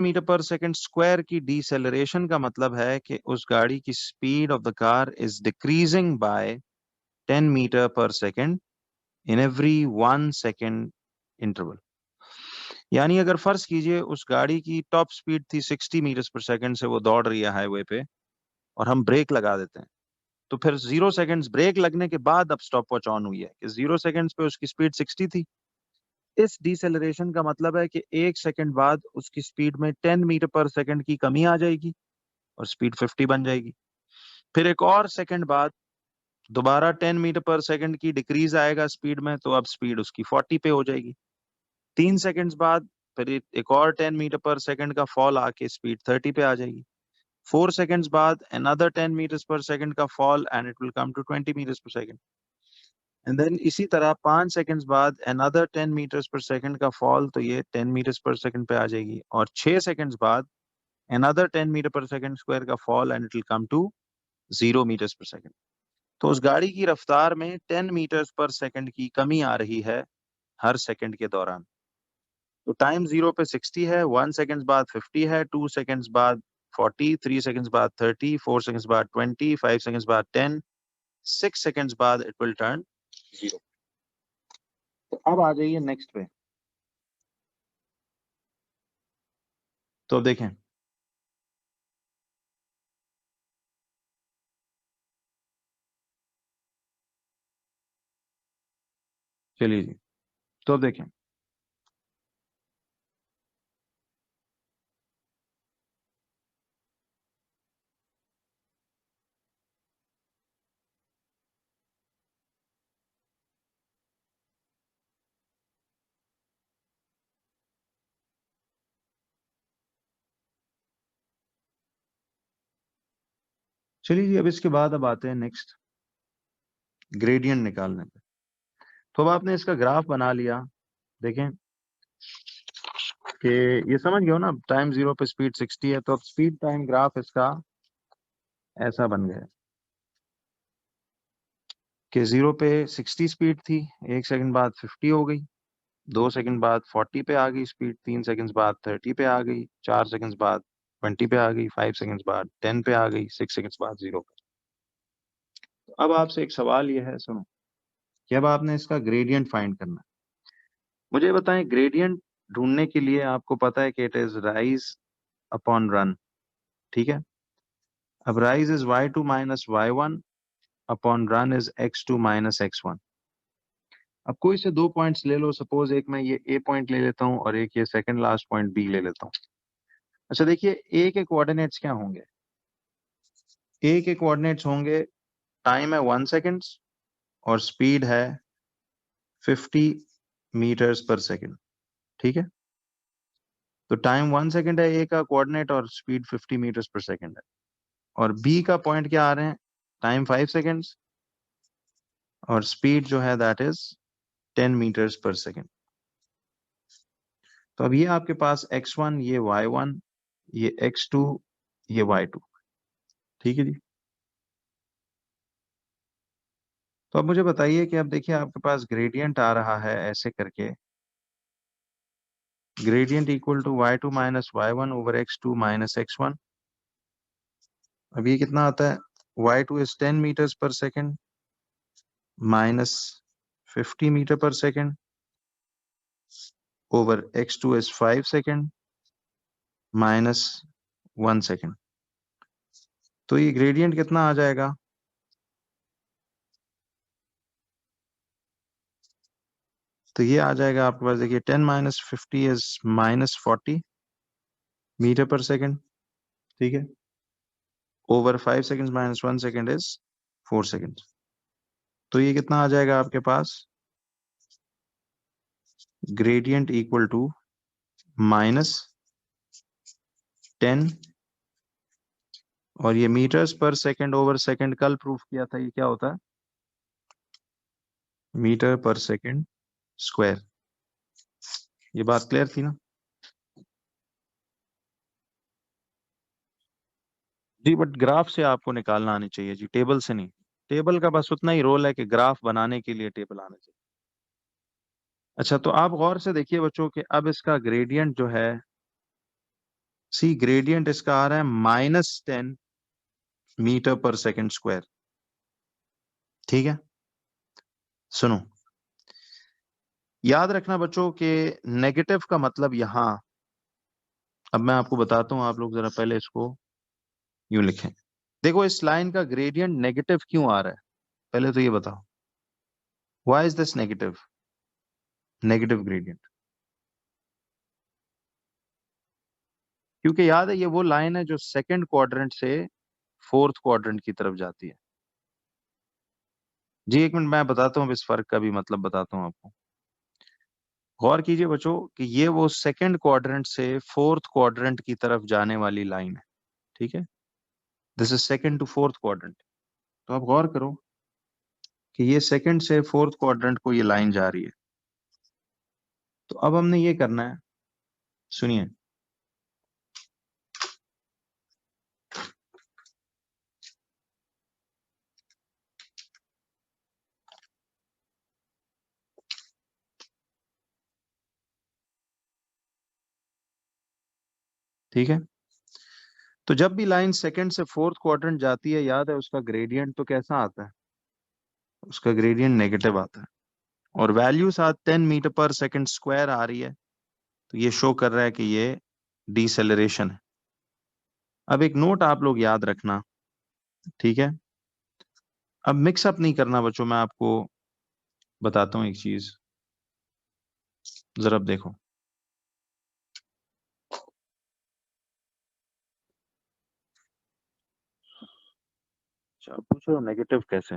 Metre per second square की deceleration का मतलब है कि उस गाड़ी की speed of the car is decreasing by 10 metre per second in every 1 second interval. यानी अगर फर्ज कीजिए उस गाड़ी की टॉप स्पीड थी 60 मीटर पर सेकंड से वो दौड़ रही है हाईवे पे, और हम ब्रेक लगा देते हैं, तो फिर 0 सेकंड्स ब्रेक लगने के बाद अब स्टॉप वॉच ऑन हुई है कि 0 सेकंड्स पे उसकी स्पीड 60 थी। इस डिसेलरेशन का मतलब है कि 1 सेकंड बाद उसकी स्पीड में 10 मीटर पर सेकंड की कमी आ जाएगी और स्पीड 50 बन जाएगी। फिर एक और सेकंड बाद दोबारा 10 मीटर पर सेकंड की डिक्रीज आएगा स्पीड में, तो अब स्पीड उसकी 40 पे हो जाएगी। 3 सेकंड्स बाद फिर एक और 10 मीटर पर सेकंड का फॉल आके स्पीड 30 पे आ जाएगी। 4 सेकंड्स बाद another 10 meters per second का fall and it will come to 20 meters per second. And then इसी तरह 5 सेकंड्स बाद another 10 meters per second का fall, तो ये 10 meters per second पे आ जाएगी। और 6 सेकंड्स बाद another 10 meter per second square का fall and it will come to 0 meters per second. तो उस गाड़ी की रफ्तार में 10 meters per second की कमी आ रही है हर सेकंड के दौरान। तो टाइम 0 पे 60 है, 1 सेकंड्स बाद 50 है, 2 सेकंड्स बाद 40, 3 सेकंड्स बाद 30, 4 सेकंड्स बाद 20, 5 सेकंड्स बाद 10, 6 सेकंड्स बाद इट विल टर्न 0। तो अब आ जाइए नेक्स्ट पे। तो देखें, चलिए जी, तो देखें चलिए जी, अब इसके बाद अब आते हैं नेक्स्ट ग्रेडियंट निकालने पे। तो अब आपने इसका ग्राफ बना लिया। देखें कि ये समझ गए हो ना, टाइम 0 पे स्पीड 60 है, तो अब स्पीड टाइम ग्राफ इसका ऐसा बन गया कि 0 पे 60 स्पीड थी, 1 सेकंड बाद 50 हो गई, 2 सेकंड बाद 40 पे आ गई स्पीड, 3 सेकंड बाद 30 पे आ गई, 4 सेकंड बाद 20 पे आ गई, 5 सेकंड बाद 10 पे आ गई, 6 सेकंड बाद 0 पे। तो अब आपसे एक सवाल ये है, सुनो, कि अब आपने इसका ग्रेडियंट फाइंड करना है। मुझे बताएं, ग्रेडियंट ढूंढने के लिए आपको पता है कि it is rise upon run, ठीक है। अब rise is y2 minus y1 upon run is x2 minus x1। अब कोई से 2 पॉइंट्स ले लो, सपोज एक मैं ये ए पॉइंट ले लेता हूं और एक ये सेकंड लास्ट पॉइंट बी ले लेता हूं। अच्छा देखिए, ए के कोऑर्डिनेट्स क्या होंगे? ए के कोऑर्डिनेट्स होंगे, टाइम है 1 सेकंड और स्पीड है 50 मीटर्स पर सेकंड, ठीक है। तो टाइम 1 सेकंड है ए का कोऑर्डिनेट और स्पीड 50 मीटर्स पर सेकंड है। और बी का पॉइंट क्या आ रहे हैं? टाइम 5 सेकंड्स और स्पीड जो है that is 10 metres per second. तो अब ये आपके पास x1, ये y1, ये x2, ये y2, ठीक है जी। तो अब मुझे बताइए कि अब देखिए आपके पास ग्रेडियंट आ रहा है ऐसे करके, gradient equal to y2 minus y1 over x2 minus x1। अब ये कितना आता है? y2 is 10 metres per second minus 50 metre per second over x2 is 5 second minus 1 second. तो ये ग्रेडियंट कितना आ जाएगा? तो ये आ जाएगा आपके पास, देखिए 10 minus 50 is minus 40 metre per second, ठीक है, over 5 second minus 1 second is 4 second. तो ये कितना आ जाएगा आपके पास? ग्रेडियंट इक्वल टू माइनस 10, और ये metres per second over second कल प्रूफ किया था, ये क्या होता है? Metre per second square. ये बात क्लियर थी ना जी? बट ग्राफ से आपको निकालना आनी चाहिए जी, टेबल से नहीं। टेबल का बस उतना ही रोल है कि ग्राफ बनाने के लिए टेबल आना चाहिए। अच्छा, तो आप गौर से देखिए बच्चों कि अब इसका ग्रेडियंट जो है सी ग्रेडियंट इसका आ रहा है -10 मीटर पर सेकेंड स्क्वायर। ठीक है, सुनो, याद रखना बच्चों के नेगेटिव का मतलब यहां, अब मैं आपको बताता हूं, आप लोग जरा पहले इसको यूं लिखें। देखो इस लाइन का ग्रेडियंट नेगेटिव क्यों आ रहा है, पहले तो ये बताओ, why is this negative, negative gradient? क्योंकि याद है ये वो लाइन है जो सेकंड क्वाड्रेंट से फोर्थ क्वाड्रेंट की तरफ जाती है। जी एक मिनट, मैं बताता हूँ इस फर्क का भी मतलब बताता हूँ आपको। गौर कीजिए बच्चों कि ये वो सेकंड क्वाड्रेंट से फोर्थ क्वाड्रेंट की तरफ जाने वाली लाइन है। ठीक है, this is second to fourth quadrant. तो आप गौर करो कि ये सेकंड से फोर्थ क्वाड्रेंट को ये लाइन जा रही है। तो अब हमने ये करना है, सुनिए, ठीक है। तो जब भी लाइन सेकंड से फोर्थ क्वाड्रेंट जाती है, याद है उसका ग्रेडियंट तो कैसा आता है, उसका ग्रेडियंट नेगेटिव आता है। और वैल्यू साथ 10 मीटर पर सेकेंड स्क्वायर आ रही है, तो ये शो कर रहा है कि ये डिसेलरेशन है। अब एक नोट आप लोग याद रखना, ठीक है, अब मिक्सअप नहीं करना बच्चों, मैं आपको बताता हूँ एक चीज, जरा अब देखो। अच्छा, आप पूछ रहे हो नेगेटिव कैसे,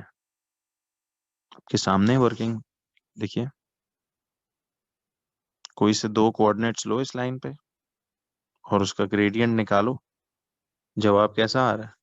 आपके सामने वर्किंग देखिए, कोई से दो कोऑर्डिनेट्स लो इस लाइन पे और उसका ग्रेडियंट निकालो, जवाब कैसा आ रहा है?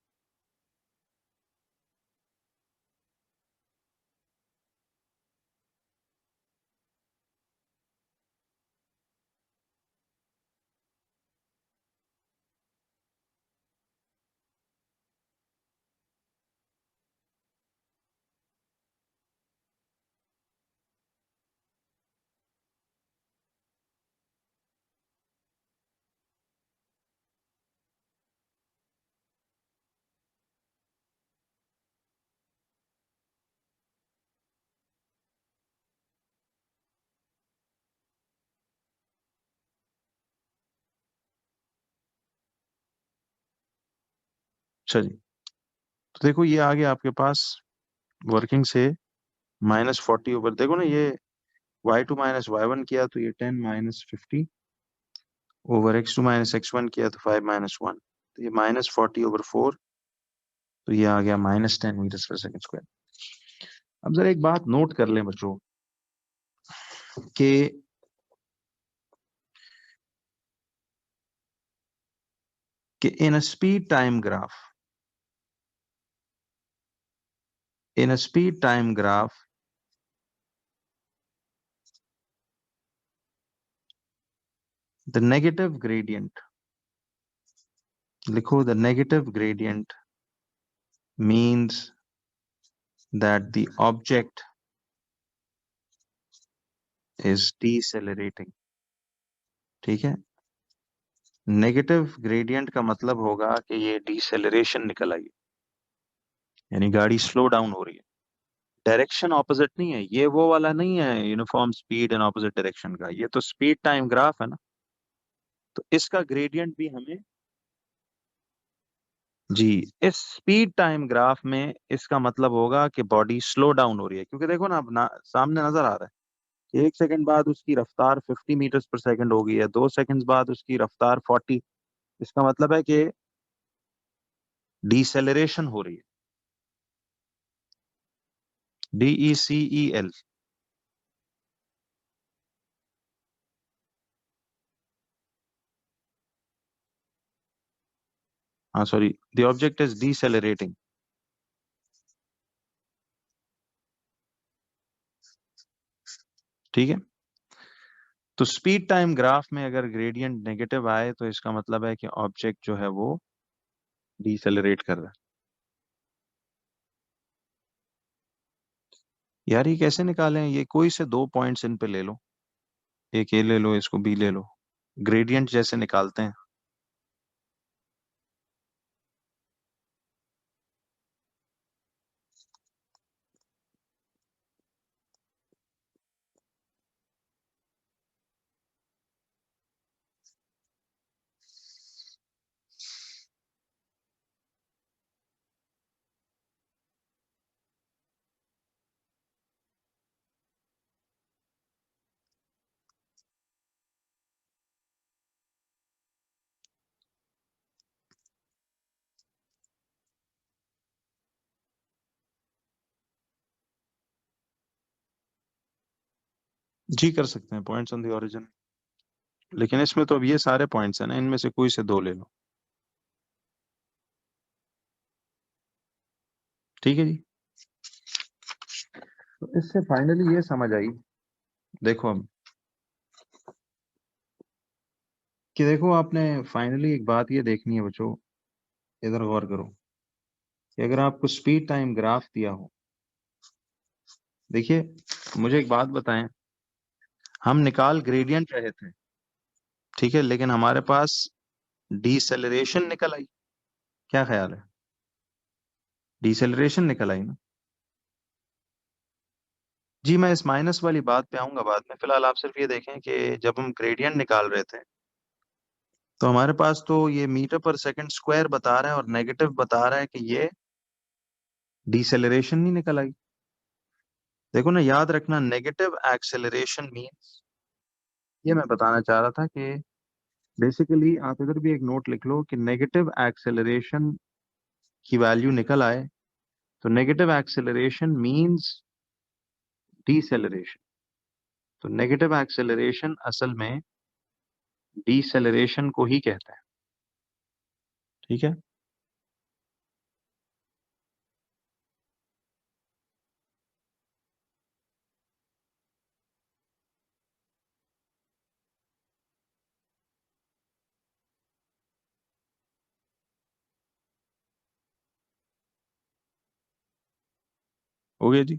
अच्छा जी, तो देखो ये आ गया आपके पास वर्किंग से -40 ओवर, देखो ना ये y2 - y1 किया तो ये 10 - 50 ओवर x2 - x1 किया तो 5 - 1, तो ये -40/4, तो ये आ गया -10 मीटर पर सेकेंड स्क्वायर। अब जरा एक बात नोट कर लें बच्चों कि in a speed time graph, in a speed time graph the negative gradient, लिखो the negative gradient means that the object is decelerating। ठीक है, नेगेटिव ग्रेडियंट का मतलब होगा कि ये डिसेलरेशन निकल आई, यानी गाड़ी स्लो डाउन हो रही है। डायरेक्शन ऑपोजिट नहीं है, ये वो वाला नहीं है uniform speed and opposite direction का, ये तो स्पीड टाइम ग्राफ है ना। तो इसका ग्रेडियंट भी हमें, जी, इस स्पीड टाइम ग्राफ में इसका मतलब होगा कि बॉडी स्लो डाउन हो रही है, क्योंकि देखो ना अब सामने नजर आ रहा है कि 1 सेकंड बाद उसकी रफ्तार 50 मीटर पर सेकंड हो गई है, 2 सेकंड बाद उसकी रफ्तार 40, इसका मतलब है कि डिसेलरेशन हो रही है, DECEL। हाँ सॉरी, द ऑब्जेक्ट इज डिसेलरेटिंग। ठीक है, तो स्पीड टाइम ग्राफ में अगर ग्रेडियंट नेगेटिव आए तो इसका मतलब है कि ऑब्जेक्ट जो है वो डिसेलरेट कर रहा है। यार ये कैसे निकालें, ये कोई से दो पॉइंट्स इन पे ले लो, एक ए ले लो, इसको बी ले लो, ग्रेडियंट जैसे निकालते हैं। जी कर सकते हैं, पॉइंट्स ऑन द ओरिजिन, लेकिन इसमें तो अब ये सारे पॉइंट्स हैं ना, इनमें से कोई से दो ले लो। ठीक है जी। तो इससे फाइनली ये समझ आई, देखो अब, कि देखो आपने फाइनली एक बात ये देखनी है बच्चों, इधर गौर करो, कि अगर आपको स्पीड टाइम ग्राफ दिया हो, देखिए मुझे एक बात बताएं, हम निकाल ग्रेडियंट रहे थे, ठीक है, लेकिन हमारे पास डीसेलरेशन निकल आई, क्या ख्याल है? डीसेलरेशन निकल आई ना? जी मैं इस माइनस वाली बात पे आऊंगा बाद में, फिलहाल आप सिर्फ ये देखें कि जब हम ग्रेडियंट निकाल रहे थे, तो हमारे पास तो ये मीटर पर सेकंड स्क्वायर बता रहा है और नेगेटिव बता रहा है कि ये डीसेलरेशन नहीं निकल आई। देखो ना, याद रखना, नेगेटिव एक्सेलरेशन मीन्स, ये मैं बताना चाह रहा था कि बेसिकली आप इधर भी एक नोट लिख लो कि नेगेटिव एक्सेलरेशन की वैल्यू निकल आए, तो नेगेटिव एक्सेलरेशन मींस डीसेलरेशन। तो नेगेटिव एक्सेलरेशन असल में डीसेलरेशन को ही कहते हैं। ठीक है, हो गया जी।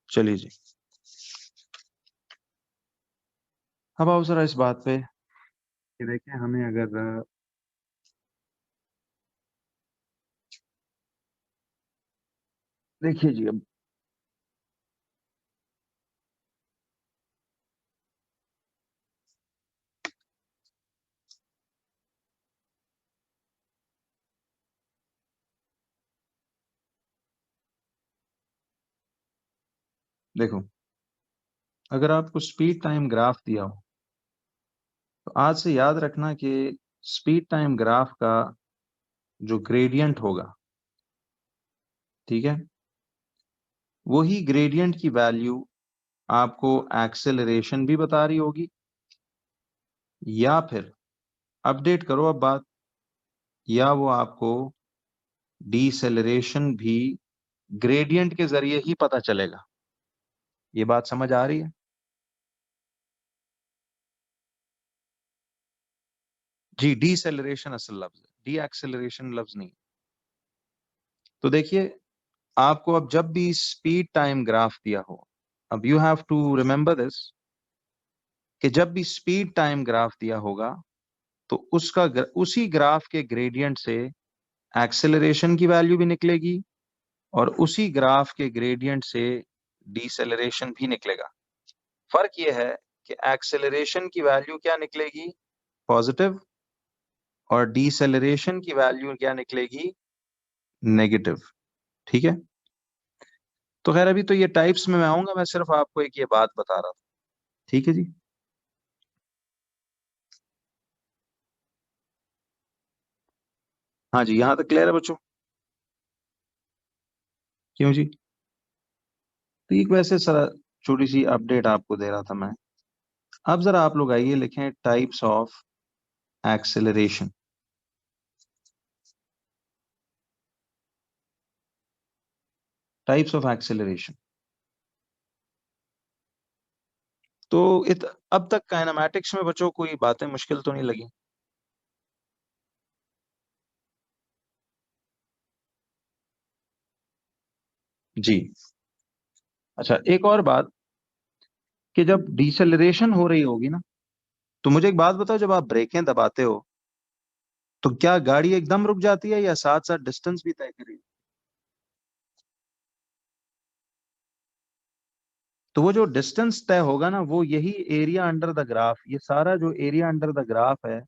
चलिए जी, अब आओ जरा इस बात पे कि देखें हमें अगर देखिए जी, अब देखो, अगर आपको स्पीड टाइम ग्राफ दिया हो, तो आज से याद रखना कि स्पीड टाइम ग्राफ का जो ग्रेडियंट होगा, ठीक है, वही ग्रेडियंट की वैल्यू आपको एक्सेलरेशन भी बता रही होगी, या फिर अपडेट करो अब बात, या वो आपको डीसेलरेशन भी ग्रेडियंट के जरिए ही पता चलेगा। ये बात समझ आ रही है? जी, डीसेलरेशन असल लफ्ज है, डी एक्सेलरेशन लफ्ज नहीं। तो देखिए, आपको अब जब भी स्पीड टाइम ग्राफ दिया हो, अब you have to remember this, कि जब भी स्पीड टाइम ग्राफ दिया होगा, तो उसी ग्राफ के ग्रेडियंट से एक्सेलरेशन की वैल्यू भी निकलेगी, और उसी ग्राफ के ग्रेडियंट से डीसेलरेशन भी निकलेगा। फर्क यह है कि एक्सेलरेशन की वैल्यू क्या निकलेगी, पॉजिटिव, और डीसेलरेशन की वैल्यू क्या निकलेगी, नेगेटिव। ठीक है, तो खैर अभी तो ये टाइप्स में मैं आऊंगा, मैं सिर्फ आपको एक ये बात बता रहा था। ठीक है जी। हाँ जी, यहाँ तक क्लियर है बच्चों? क्यों जी? तो एक वैसे सर छोटी सी अपडेट आपको दे रहा था मैं। अब जरा आप लोग आइए, लिखें types of acceleration. Types of acceleration. तो अब तक काइनेमैटिक्स में बच्चों कोई बातें मुश्किल तो नहीं लगी? जी। अच्छा, एक और बात, कि जब डिसेलरेशन हो रही होगी ना, तो मुझे एक बात बताओ, जब आप ब्रेकें दबाते हो, तो क्या गाड़ी एकदम रुक जाती है या साथ साथ डिस्टेंस भी तय करेगी? तो वो जो डिस्टेंस तय होगा ना, वो यही एरिया अंडर द ग्राफ, ये सारा जो एरिया अंडर द ग्राफ है,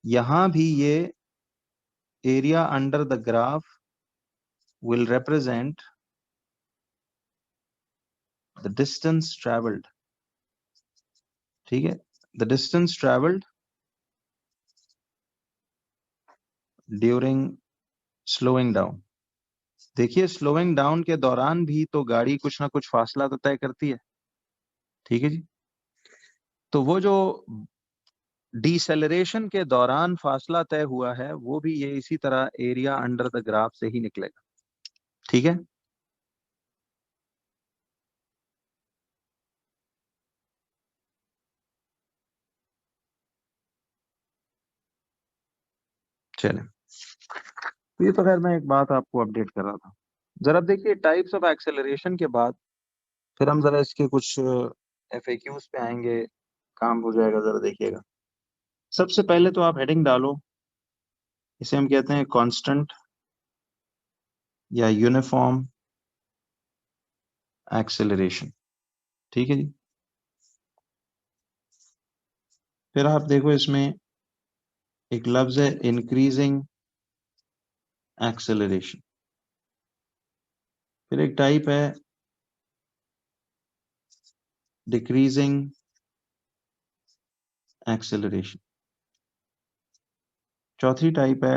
यहां भी ये area under the graph will represent the distance traveled. ठीक है, the distance traveled during slowing down. देखिए स्लोइंग डाउन के दौरान भी तो गाड़ी कुछ ना कुछ फासला तो तय करती है, ठीक है जी। तो वो जो डिसेलरेशन के दौरान फासला तय हुआ है वो भी ये इसी तरह एरिया अंडर द ग्राफ से ही निकलेगा, ठीक है। चले, तो ये तो खैर मैं एक बात आपको अपडेट कर रहा था। जरा देखिए टाइप्स ऑफ एक्सेलरेशन के बाद फिर हम जरा इसके कुछ एफएक्यूज पे आएंगे, काम हो जाएगा, जरा देखिएगा। सबसे पहले तो आप हेडिंग डालो, इसे हम कहते हैं कांस्टेंट या यूनिफॉर्म एक्सेलरेशन, ठीक है जी। फिर आप देखो इसमें एक लफ्ज है इंक्रीजिंग एक्सेलरेशन, फिर एक टाइप है डिक्रीजिंग एक्सेलरेशन, चौथी टाइप है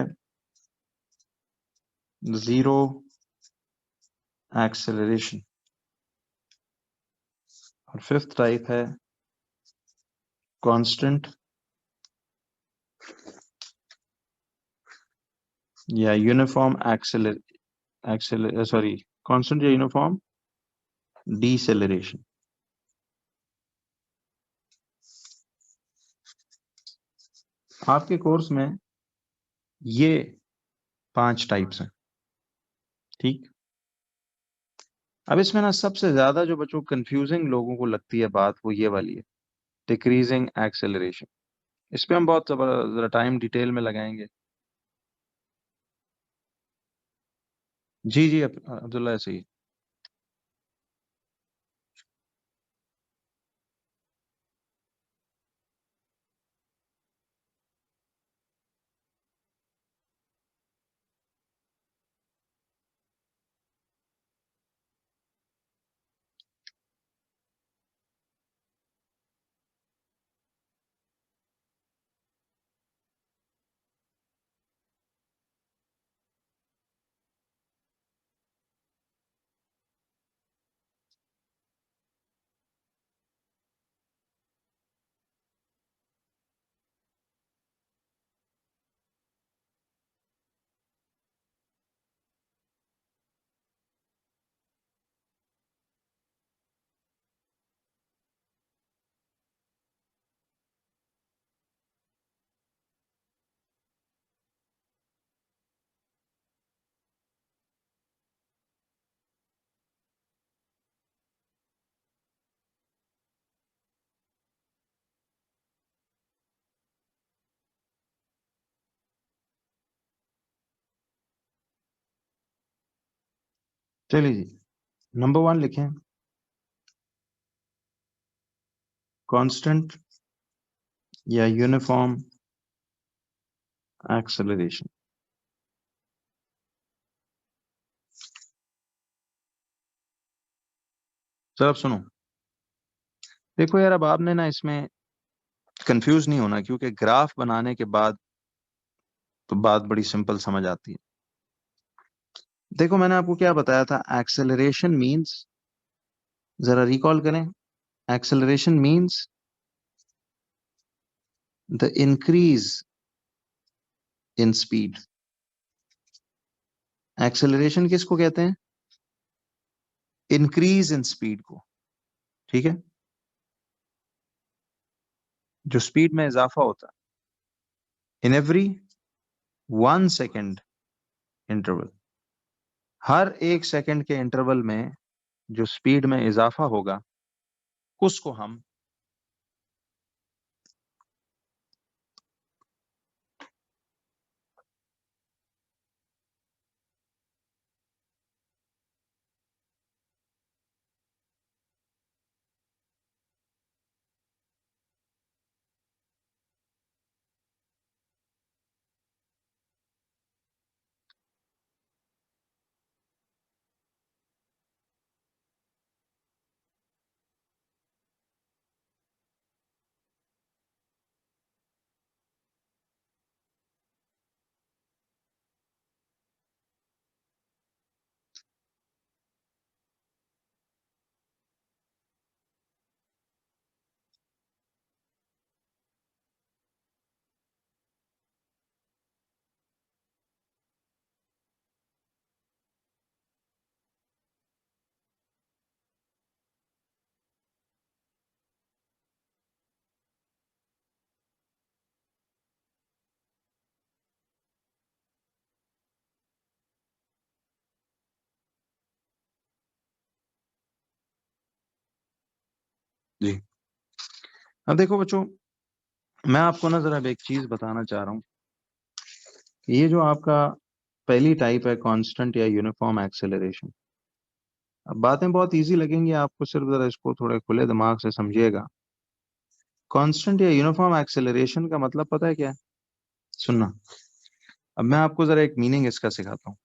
जीरो एक्सेलरेशन, और फिफ्थ टाइप है कांस्टेंट या यूनिफॉर्म सॉरी कांस्टेंट या यूनिफॉर्म डीसेलरेशन। आपके कोर्स में ये 5 टाइप्स हैं, ठीक। अब इसमें ना सबसे ज्यादा जो बच्चों कंफ्यूजिंग लोगों को लगती है बात वो ये वाली है, डिक्रीजिंग एक्सेलरेशन। इस पे हम बहुत जरा टाइम डिटेल में लगाएंगे। जी जी अब्दुल्ला ऐसे ही। चलिए जी, नंबर 1 लिखें, कांस्टेंट या यूनिफॉर्म एक्सेलरेशन। सर अब सुनो, देखो यार अब आपने ना इसमें कंफ्यूज नहीं होना, क्योंकि ग्राफ बनाने के बाद तो बात बड़ी सिंपल समझ आती है। देखो मैंने आपको क्या बताया था, एक्सेलरेशन मींस, जरा रिकॉल करें, acceleration means the increase in speed. Acceleration किसको कहते हैं? इंक्रीज इन स्पीड को, ठीक है, जो स्पीड में इजाफा होता है इन एवरी 1 सेकेंड इंटरवल। हर 1 सेकेंड के इंटरवल में जो स्पीड में इजाफा होगा उसको हम जी। अब देखो बच्चों, मैं आपको ना जरा एक चीज बताना चाह रहा हूँ। ये जो आपका पहली टाइप है कांस्टेंट या यूनिफॉर्म एक्सेलरेशन। अब बातें बहुत इजी लगेंगी आपको, सिर्फ जरा इसको थोड़े खुले दिमाग से समझिएगा। कांस्टेंट या यूनिफॉर्म एक्सेलरेशन का मतलब पता है क्या है? सुनना। अब मैं आपको जरा एक मीनिंग इसका सिखाता हूँ।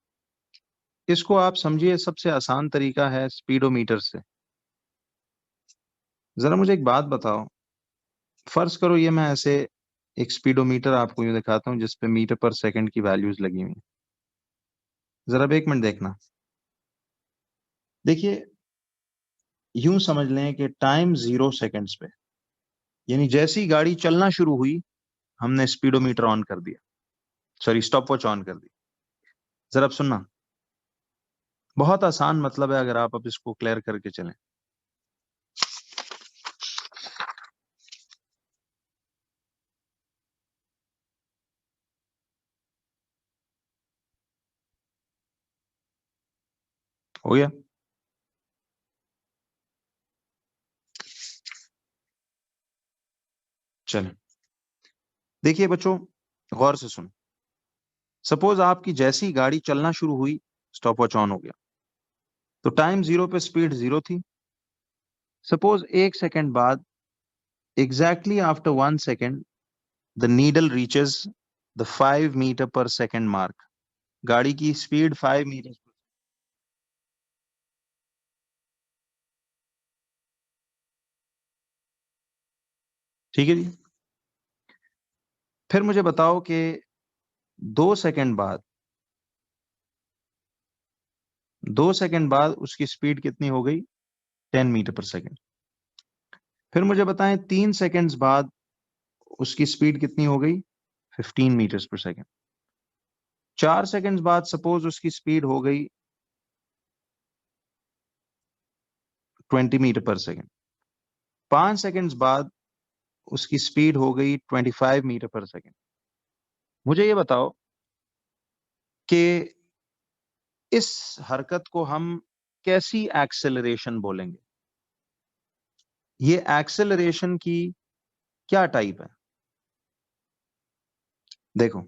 इसको आप समझिए, सबसे आसान तरीका है स्पीडोमीटर से। जरा मुझे एक बात बताओ, फर्ज करो ये मैं ऐसे एक स्पीडोमीटर आपको यूं दिखाता हूँ जिसपे मीटर पर सेकंड की वैल्यूज लगी हुई हैं। जरा अब एक मिनट देखना। देखिए, यूं समझ लें कि टाइम 0 सेकंड्स पे, यानी जैसी ही गाड़ी चलना शुरू हुई, हमने स्पीडोमीटर ऑन कर दिया, सॉरी स्टॉप वॉच ऑन कर दी। जरा अब सुनना, बहुत आसान मतलब है अगर आप अब इसको क्लियर करके चलें। हो गया? चलें। देखिए बच्चों, गौर से सुन। सपोज आपकी जैसी ही गाड़ी चलना शुरू हुई, स्टॉप वॉच ऑन हो गया, तो टाइम 0 पे स्पीड 0 थी। सपोज 1 सेकंड बाद, exactly after 1 second, the needle reaches the 5 metre per second mark. गाड़ी की स्पीड 5 मीटर। ठीक है जी। फिर मुझे बताओ कि 2 सेकंड बाद, 2 सेकंड बाद उसकी स्पीड कितनी हो गई? 10 मीटर पर सेकंड। फिर मुझे बताएं 3 सेकंड्स बाद उसकी स्पीड कितनी हो गई? 15 मीटर्स पर सेकंड। 4 सेकंड्स बाद सपोज उसकी स्पीड हो गई 20 मीटर पर सेकंड। 5 सेकंड्स बाद उसकी स्पीड हो गई 25 मीटर पर सेकंड। मुझे ये बताओ कि इस हरकत को हम कैसी एक्सेलरेशन बोलेंगे? ये एक्सेलरेशन की क्या टाइप है? देखो,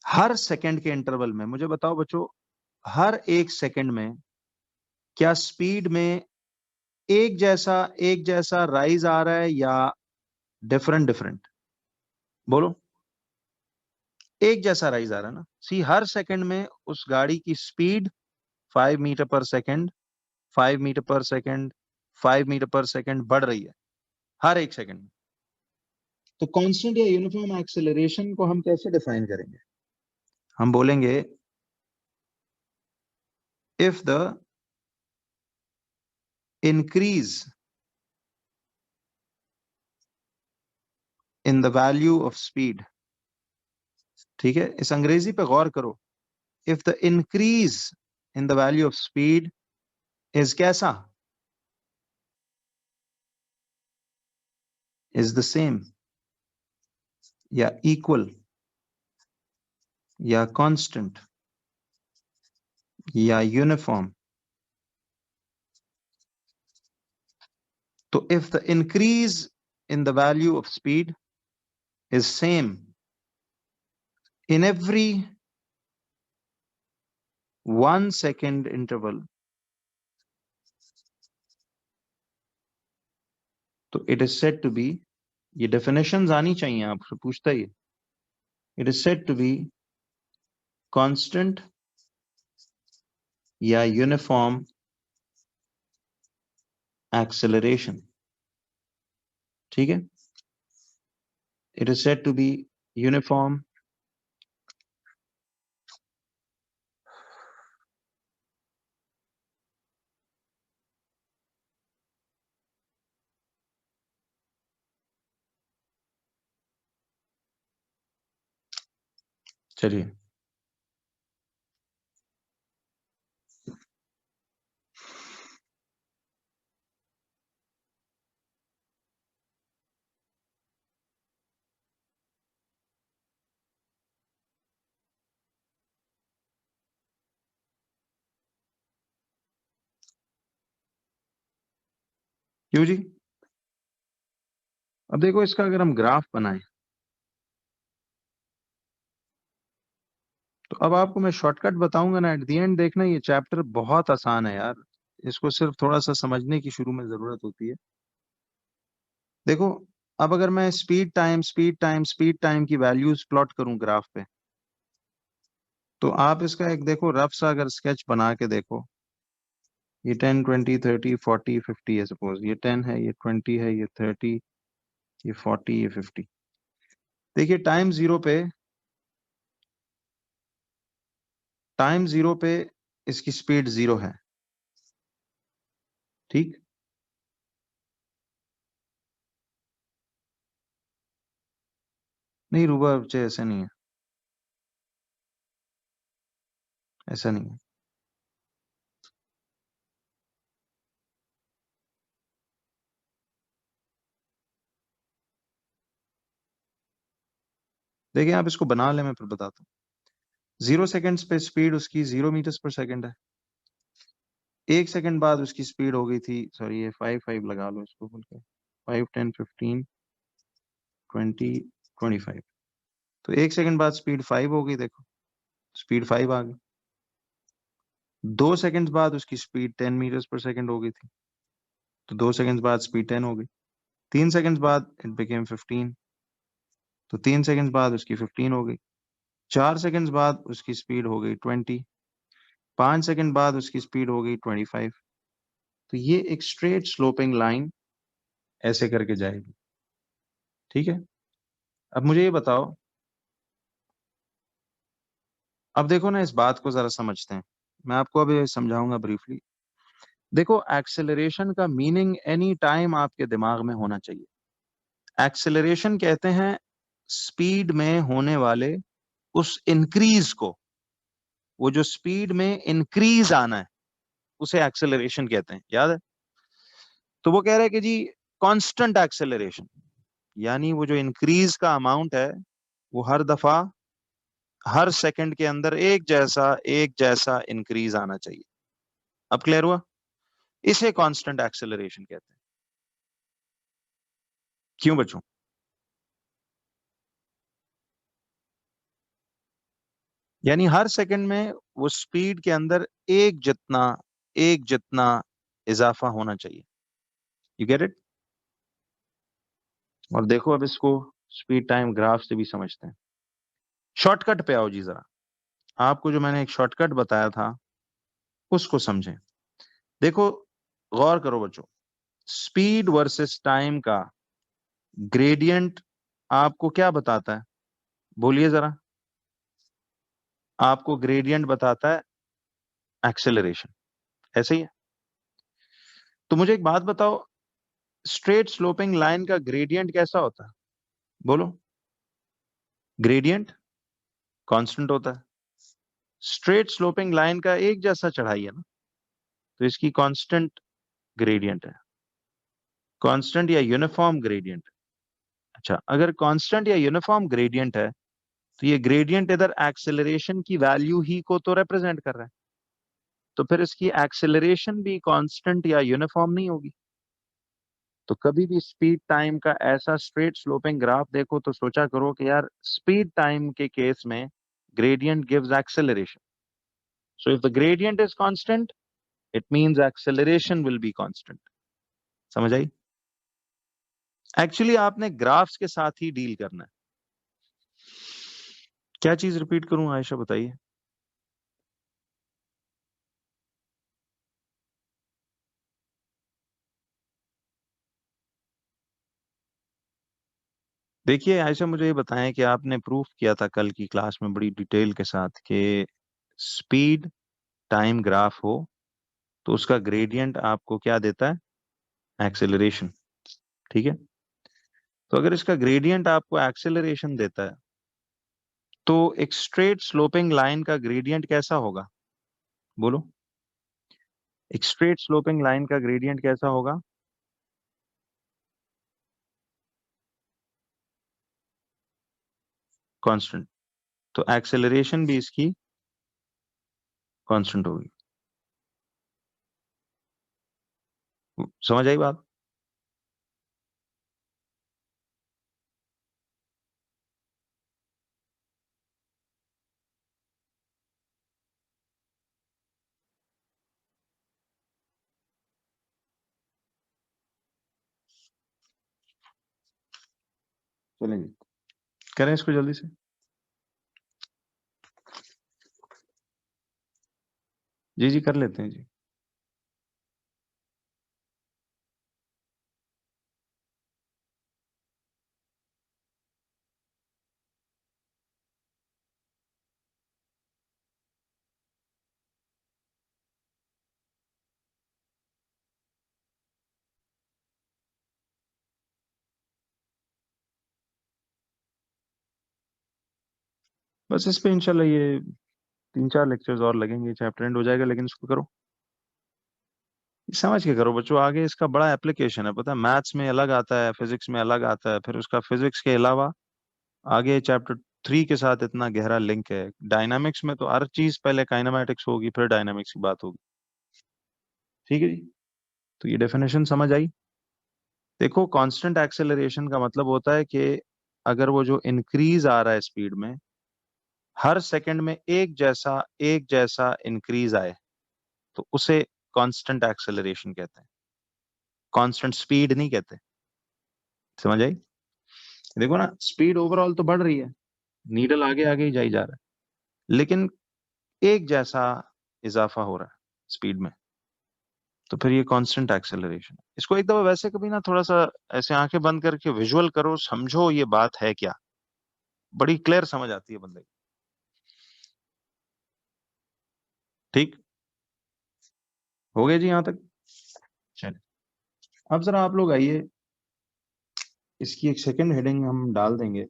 हर सेकंड के इंटरवल में, मुझे बताओ बच्चों, हर 1 सेकंड में क्या स्पीड में एक जैसा राइज आ रहा है या डिफरेंट डिफरेंट? बोलो। एक जैसा राइज आ रहा है ना। सी, हर सेकंड में उस गाड़ी की speed 5 metre per second, 5 metre per second, 5 metre per second बढ़ रही है हर 1 सेकंड में। तो कांस्टेंट या यूनिफॉर्म एक्सेलरेशन को हम कैसे डिफाइन करेंगे? हम बोलेंगे if the increase in the value of speed. ठीक है, इस अंग्रेजी पे गौर करो। If the increase in the value of speed is कैसा? इज द सेम, या इक्वल, या कांस्टेंट, या यूनिफॉर्म। तो if the increase in the value of speed is same in every 1 second interval, तो it is said to be, ये definitions आनी चाहिए, आपसे पूछता ही है। It is said to be constant या uniform acceleration। ठीक है, it is said to be uniform। चलिए, क्यों जी? अब देखो इसका अगर हम ग्राफ बनाएं तो अब आपको मैं शॉर्टकट बताऊंगा ना, एट द एंड देखना ये चैप्टर बहुत आसान है यार। इसको सिर्फ थोड़ा सा समझने की शुरू में जरूरत होती है। देखो, अब अगर मैं स्पीड टाइम की वैल्यूज प्लॉट करूं ग्राफ पे, तो आप इसका एक देखो रफ सा अगर स्केच बना के देखो। ये 10, 20, 30, 40, 50 है, सपोज ये 10 है, ये 20 है, ये 30, ये 40, ये 50। देखिए टाइम जीरो पे इसकी स्पीड जीरो है, ठीक। नहीं रूबा बच्चे, ऐसा नहीं है, ऐसा नहीं है। देखिए आप इसको बना ले, मैं फिर बताता हूँ। 0 सेकेंड्स पे स्पीड उसकी 0 मीटर्स पर सेकेंड है। 1 सेकेंड बाद उसकी स्पीड हो गई थी, सॉरी ये 5 लगा लो इसको बोल के, 5, 10, 15, 20, 25। तो 1 सेकेंड बाद स्पीड 5 हो गई, देखो स्पीड 5 आ गई। 2 सेकेंड बाद उसकी स्पीड 10 मीटर्स पर सेकेंड हो गई थी, तो 2 सेकेंड बाद स्पीड 10 हो गई। 3 सेकेंड बाद इट बिकेम 15, तो 3 सेकेंड बाद उसकी 15 हो गई। 4 सेकेंड बाद उसकी स्पीड हो गई 20। 5 सेकेंड बाद उसकी स्पीड हो गई 25। तो ये एक स्ट्रेट स्लोपिंग लाइन ऐसे करके जाएगी, ठीक है। अब मुझे ये बताओ, अब देखो ना इस बात को जरा समझते हैं। मैं आपको अभी समझाऊंगा ब्रीफली। देखो, एक्सेलरेशन का मीनिंग एनी टाइम आपके दिमाग में होना चाहिए। एक्सेलरेशन कहते हैं स्पीड में होने वाले उस इंक्रीज को, वो जो स्पीड में इंक्रीज आना है उसे एक्सेलरेशन कहते हैं, याद है। तो वो कह रहे हैं कि जी कांस्टेंट एक्सेलरेशन, यानी वो जो इंक्रीज का अमाउंट है वो हर दफा हर सेकंड के अंदर एक जैसा इंक्रीज आना चाहिए। अब क्लियर हुआ? इसे कांस्टेंट एक्सेलरेशन कहते हैं। क्यों बच्चों? यानी हर सेकंड में वो स्पीड के अंदर एक जितना इजाफा होना चाहिए। You get it? और देखो अब इसको स्पीड टाइम ग्राफ से भी समझते हैं। शॉर्टकट पे आओ जी जरा। आपको जो मैंने एक शॉर्टकट बताया था उसको समझें। देखो, गौर करो बच्चों, स्पीड वर्सेस टाइम का ग्रेडियंट आपको क्या बताता है? बोलिए जरा। आपको ग्रेडियंट बताता है एक्सेलरेशन, ऐसे ही है। तो मुझे एक बात बताओ, स्ट्रेट स्लोपिंग लाइन का ग्रेडियंट कैसा होता है? बोलो। ग्रेडियंट कांस्टेंट होता है। स्ट्रेट स्लोपिंग लाइन का एक जैसा चढ़ाई है ना, तो इसकी कांस्टेंट ग्रेडियंट है। कांस्टेंट या यूनिफॉर्म ग्रेडियंट। अच्छा, अगर कांस्टेंट या यूनिफॉर्म ग्रेडियंट है तो ये ग्रेडियंट इधर एक्सेलरेशन की वैल्यू ही को तो रिप्रेजेंट कर रहा है, तो फिर इसकी एक्सेलरेशन भी कांस्टेंट या यूनिफॉर्म नहीं होगी। तो कभी भी स्पीड टाइम का ऐसा स्ट्रेट स्लोपिंग ग्राफ देखो तो सोचा करो कि यार स्पीड टाइम के केस में gradient gives acceleration. So if the gradient is constant, it means acceleration will be constant. समझ आई? एक्चुअली आपने ग्राफ्स के साथ ही डील करना है। क्या चीज रिपीट करूं आयशा, बताइए। देखिए आयशा, मुझे ये बताएं कि आपने प्रूफ किया था कल की क्लास में बड़ी डिटेल के साथ कि स्पीड टाइम ग्राफ हो तो उसका ग्रेडियंट आपको क्या देता है? एक्सेलरेशन, ठीक है। तो अगर इसका ग्रेडियंट आपको एक्सेलरेशन देता है तो एक स्ट्रेट स्लोपिंग लाइन का ग्रेडियंट कैसा होगा? बोलो। एक स्ट्रेट स्लोपिंग लाइन का ग्रेडियंट कैसा होगा? कांस्टेंट। तो एक्सेलरेशन भी इसकी कांस्टेंट होगी। समझ आई बात? चलेंगे, करें इसको जल्दी से। जी जी कर लेते हैं जी। बस इस पे इंशाल्लाह ये 3-4 लेक्चर्स और लगेंगे, चैप्टर एंड हो जाएगा, लेकिन इसको करो, समझ के करो बच्चों, आगे इसका बड़ा एप्लीकेशन है, पता है, मैथ्स में अलग आता है, फिजिक्स में अलग आता है, फिर उसका फिजिक्स के अलावा आगे चैप्टर 3 के साथ इतना गहरा लिंक है। डायनामिक्स में तो हर चीज पहले काइनेमेटिक्स होगी, फिर डायनामिक्स की बात होगी। ठीक है जी, तो ये डेफिनेशन समझ आई। देखो, कांस्टेंट एक्सेलरेशन का मतलब होता है कि अगर वो जो इंक्रीज आ रहा है स्पीड में, हर सेकंड में एक जैसा इंक्रीज आए, तो उसे कांस्टेंट एक्सेलरेशन कहते हैं, कांस्टेंट स्पीड नहीं कहते। समझ आई? देखो ना, स्पीड ओवरऑल तो बढ़ रही है, नीडल आगे आगे ही जाई जा रहा है, लेकिन एक जैसा इजाफा हो रहा है स्पीड में, तो फिर ये कांस्टेंट एक्सेलरेशन है। इसको एक दफा वैसे कभी ना थोड़ा सा ऐसे आंखें बंद करके विजुअल करो, समझो ये बात है क्या, बड़ी क्लियर समझ आती है बंदे को। ठीक, हो गया जी यहाँ तक? चलिए, अब जरा आप लोग आइए, इसकी एक सेकंड हेडिंग हम डाल देंगे।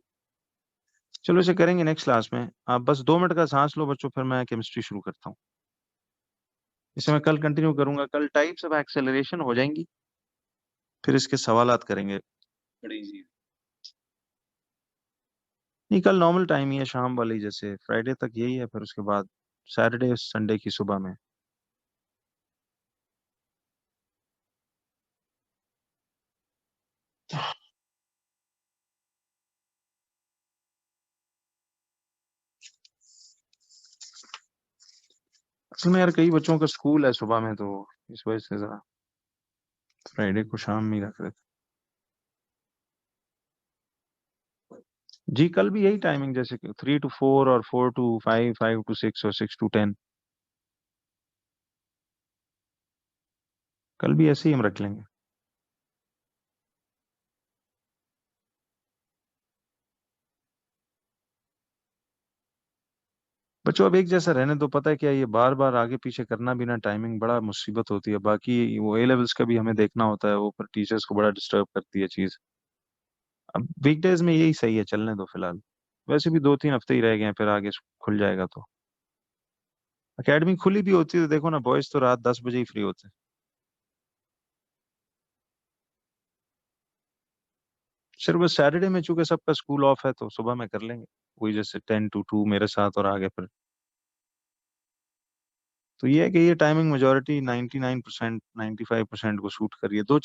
चलो इसे करेंगे नेक्स्ट क्लास में, आप बस 2 मिनट का सांस लो बच्चों, फिर मैं केमिस्ट्री शुरू करता हूँ। इसे मैं कल कंटिन्यू करूंगा, कल टाइप्स ऑफ एक्सेलरेशन हो जाएंगी, फिर इसके सवालात करेंगे, बड़ी इजी। नहीं, कल नॉर्मल टाइम ही है, शाम वाली, जैसे फ्राइडे तक यही है, फिर उसके बाद सैटरडे संडे की सुबह में। असल में यार कई बच्चों का स्कूल है सुबह में, तो इस वजह से जरा फ्राइडे को शाम में ही रख रहे थे। जी कल भी यही टाइमिंग, जैसे 3 to 4 और 4 to 5, 5 to 6 और 6 to 10, कल भी ऐसे ही हम रख लेंगे। बच्चों अब एक जैसा रहने दो, पता है क्या, ये बार बार आगे पीछे करना भी ना टाइमिंग बड़ा मुसीबत होती है, बाकी वो ए लेवल्स का भी हमें देखना होता है, वो पर टीचर्स को बड़ा डिस्टर्ब करती है चीज। अब वीकडेज में यही सही है, चलने दो फिलहाल, वैसे भी 2-3 हफ्ते ही रह गए हैं, फिर आगे खुल जाएगा तो। एकेडमी खुली भी होती है तो देखो ना, बॉयज तो रात 10 बजे ही फ्री होते हैं। सिर्फ बस सैटरडे में चूंकि सबका स्कूल ऑफ है, तो सुबह में कर लेंगे, वही जैसे 10 to 2 मेरे साथ, और आगे फिर। तो ये है कि ये टाइमिंग मेजोरिटी 99%, 95% को सूट करिए, 2-4